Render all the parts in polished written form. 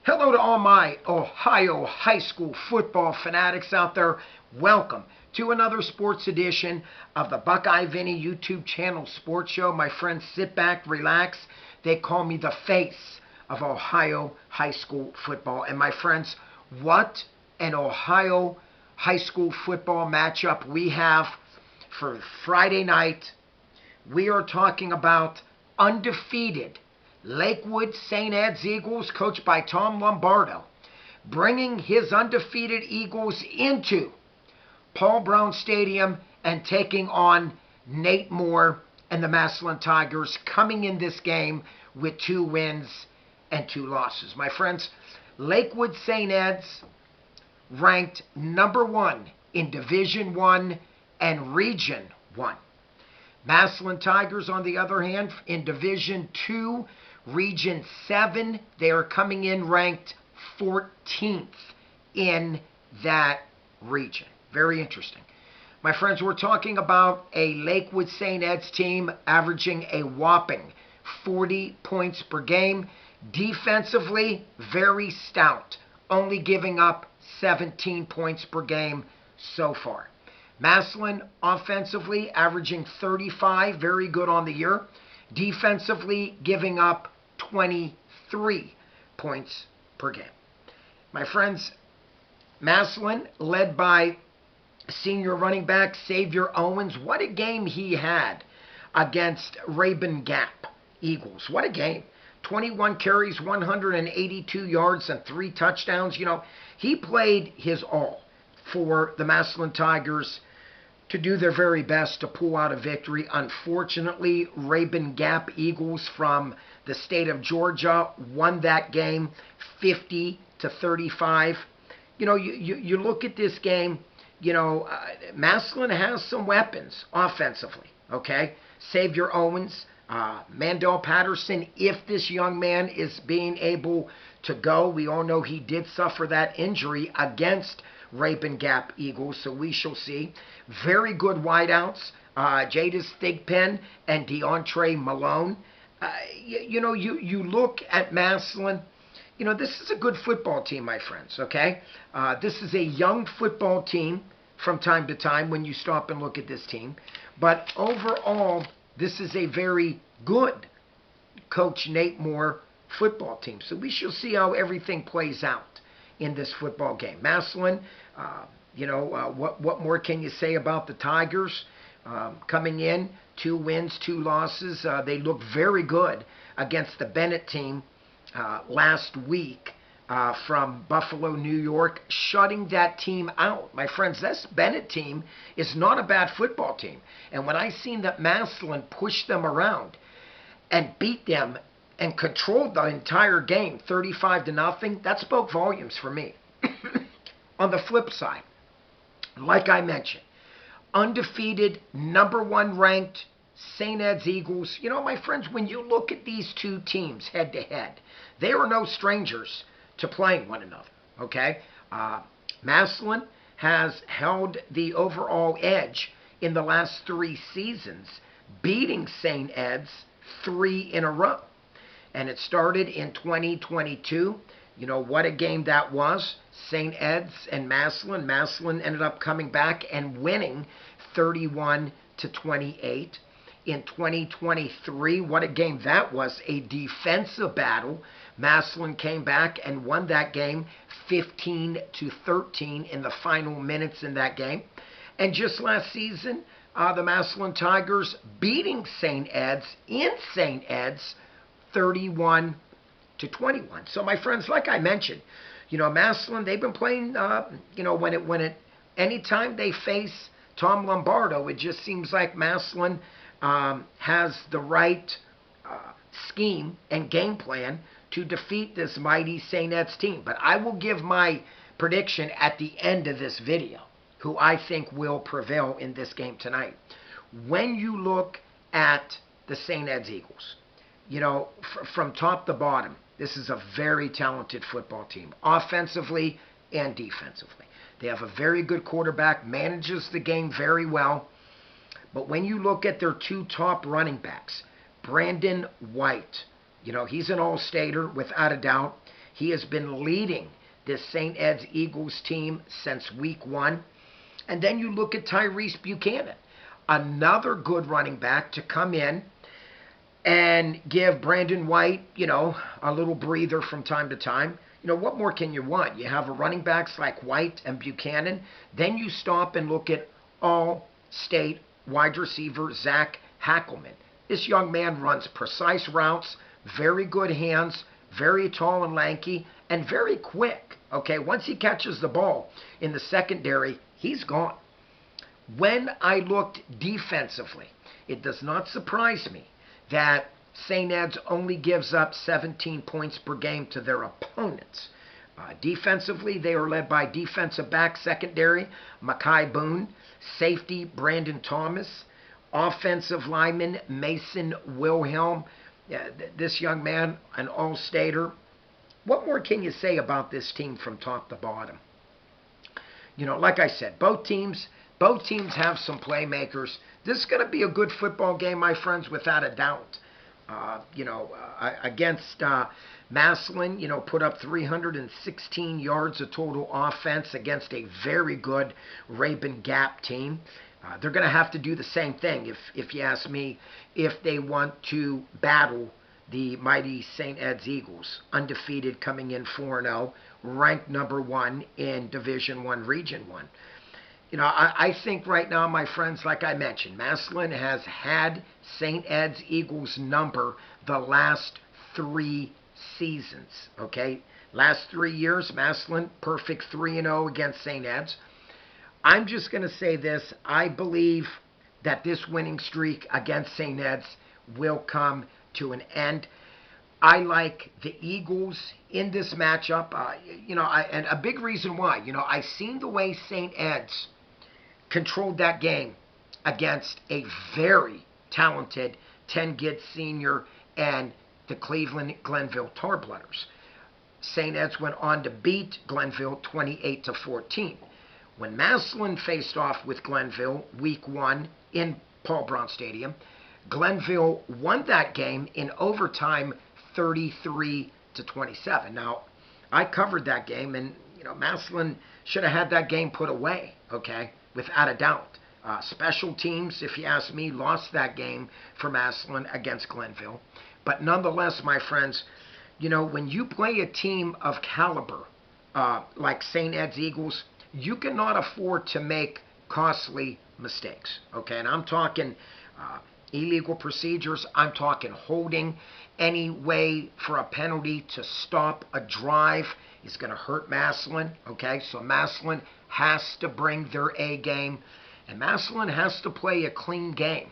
Hello to all my Ohio high school football fanatics out there. Welcome to another sports edition of the Buckeye Vinny YouTube channel sports show. My friends, sit back, relax. They call me the face of Ohio high school football. And my friends, what an Ohio high school football matchup we have for Friday night. We are talking about undefeated Lakewood St. Ed's Eagles, coached by Tom Lombardo, bringing his undefeated Eagles into Paul Brown Stadium and taking on Nate Moore and the Massillon Tigers, coming in this game with 2 wins and 2 losses. My friends, Lakewood St. Ed's ranked number 1 in Division I and Region I. Massillon Tigers, on the other hand, in Division II, Region 7, they are coming in ranked 14th in that region. Very interesting. My friends, we're talking about a Lakewood St. Ed's team averaging a whopping 40 points per game. Defensively, very stout, only giving up 17 points per game so far. Massillon, offensively, averaging 35, very good on the year. Defensively, giving up 23 points per game. My friends, Massillon, led by senior running back Xavier Owens. What a game he had against Rabun Gap Eagles. What a game. 21 carries, 182 yards, and 3 touchdowns. You know, he played his all for the Massillon Tigers to do their very best to pull out a victory. Unfortunately, Rabun Gap Eagles from the state of Georgia won that game 50-35. You know, you look at this game, you know, Massillon has some weapons offensively, okay? Xavier Owens, Mandel Patterson, if this young man is being able to go. We all know he did suffer that injury against Rabun Gap Eagles, so we shall see. Very good wideouts, Jadis Thigpen and DeAndre Malone. You look at Massillon, you know, this is a good football team, my friends, okay? This is a young football team from time to time when you stop and look at this team. But overall, this is a very good Coach Nate Moore football team. So we shall see how everything plays out in this football game. Massillon, what more can you say about the Tigers? Coming in, 2 wins, 2 losses. They looked very good against the Bennett team last week from Buffalo, New York, shutting that team out. My friends, this Bennett team is not a bad football team. And when I seen that Massillon push them around and beat them and controlled the entire game 35-0, that spoke volumes for me. On the flip side, like I mentioned, undefeated, number 1 ranked St. Ed's Eagles. You know, my friends, when you look at these 2 teams head to head, they are no strangers to playing one another, okay? Massillon has held the overall edge in the last 3 seasons, beating St. Ed's 3 in a row. And it started in 2022. You know, what a game that was. St. Ed's and Massillon. Massillon ended up coming back and winning 31-28. In 2023, what a game that was. A defensive battle. Massillon came back and won that game 15-13 in the final minutes in that game. And just last season, the Massillon Tigers beating St. Ed's in St. Ed's 31-21. So my friends, like I mentioned, you know, Massillon, they've been playing, anytime they face Tom Lombardo, it just seems like Massillon has the right scheme and game plan to defeat this mighty St. Ed's team. But I will give my prediction at the end of this video, who I think will prevail in this game tonight. When you look at the St. Ed's Eagles, you know, from top to bottom, this is a very talented football team, offensively and defensively. They have a very good quarterback, manages the game very well. But when you look at their 2 top running backs, Brandon White, you know, he's an all-stater without a doubt. He has been leading this St. Ed's Eagles team since week 1. And then you look at Tyrese Buchanan, another good running back to come in and give Brandon White, a little breather from time to time. What more can you want? You have a running backs like White and Buchanan. Then you stop and look at all-state wide receiver Zach Hackelman. This young man runs precise routes, very good hands, very tall and lanky, and very quick. Okay, once he catches the ball in the secondary, he's gone. When I looked defensively, it does not surprise me that St. Ed's only gives up 17 points per game to their opponents. Defensively, they are led by defensive back secondary Makai Boone, safety Brandon Thomas, offensive lineman Mason Wilhelm. This young man, an all-stater. What more can you say about this team from top to bottom? Like I said, both teams have some playmakers. This is going to be a good football game, my friends, without a doubt. Against Massillon, put up 316 yards of total offense against a very good Rabun Gap team. They're going to have to do the same thing, if you ask me, if they want to battle the mighty St. Ed's Eagles, undefeated, coming in 4-0, ranked number 1 in Division 1, Region 1. I think right now, my friends, like I mentioned, Massillon has had St. Ed's Eagles number the last 3 seasons, okay? Last 3 years, Massillon, perfect 3-0 against St. Ed's. I'm just going to say this. I believe that this winning streak against St. Ed's will come to an end. I like the Eagles in this matchup, and a big reason why. I seen the way St. Ed's controlled that game against a very talented 10-gid senior and the Cleveland Glenville Tarblooders. St. Ed's went on to beat Glenville 28-14. When Massillon faced off with Glenville week 1 in Paul Brown Stadium, Glenville won that game in overtime 33-27. Now, I covered that game, and Massillon should have had that game put away, okay, without a doubt. Special teams, if you ask me, lost that game for Massillon against Glenville. But nonetheless, my friends, when you play a team of caliber like St. Ed's Eagles, you cannot afford to make costly mistakes, okay? And I'm talking illegal procedures. I'm talking holding. Any way for a penalty to stop a drive is going to hurt Massillon, okay? So Massillon has to bring their A game, and Massillon has to play a clean game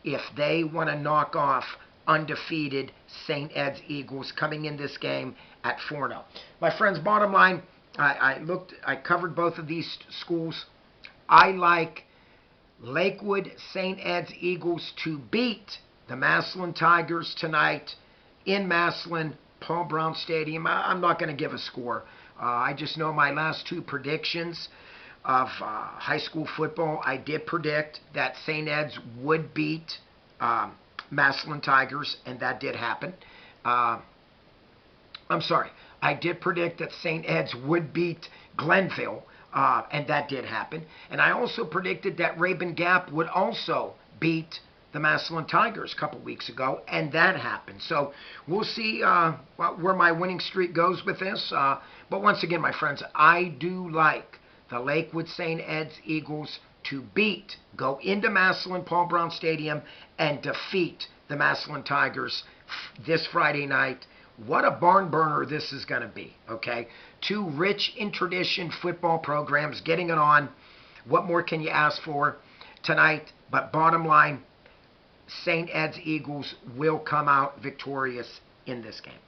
if they want to knock off undefeated St. Ed's Eagles coming in this game at 4-0. My friends, bottom line, I covered both of these schools. I like Lakewood St. Ed's Eagles to beat the Massillon Tigers tonight in Massillon, Paul Brown Stadium. I'm not going to give a score. I just know my last 2 predictions of high school football. I did predict that St. Ed's would beat Massillon Tigers, and that did happen. I'm sorry. I did predict that St. Ed's would beat Glenville, and that did happen. And I also predicted that Rabun Gap would also beat the Massillon Tigers a couple weeks ago, and that happened. So we'll see where my winning streak goes with this. But once again, my friends, I do like the Lakewood St. Ed's Eagles to go into Massillon Paul Brown Stadium and defeat the Massillon Tigers this Friday night. What a barn burner this is going to be, okay? 2 rich in tradition football programs getting it on. What more can you ask for tonight? But bottom line, St. Ed's Eagles will come out victorious in this game.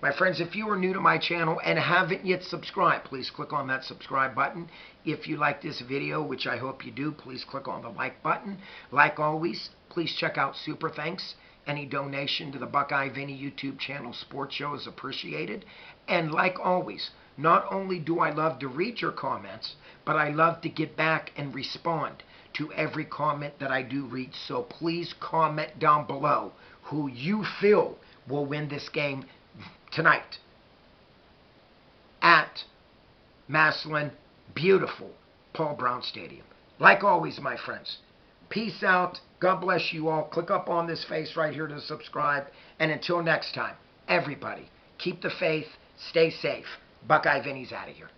My friends, if you are new to my channel and haven't yet subscribed, please click on that subscribe button. If you like this video, which I hope you do, please click on the like button. Like always, please check out Super Thanks. Any donation to the Buckeye Vinny YouTube channel sports show is appreciated. And like always, not only do I love to read your comments, but I love to get back and respond to every comment that I do read. So please comment down below who you feel will win this game tonight. Massillon, beautiful Paul Brown Stadium. Like always, my friends, peace out. God bless you all. Click up on this face right here to subscribe. And until next time, everybody, keep the faith, stay safe. Buckeye Vinny's out of here.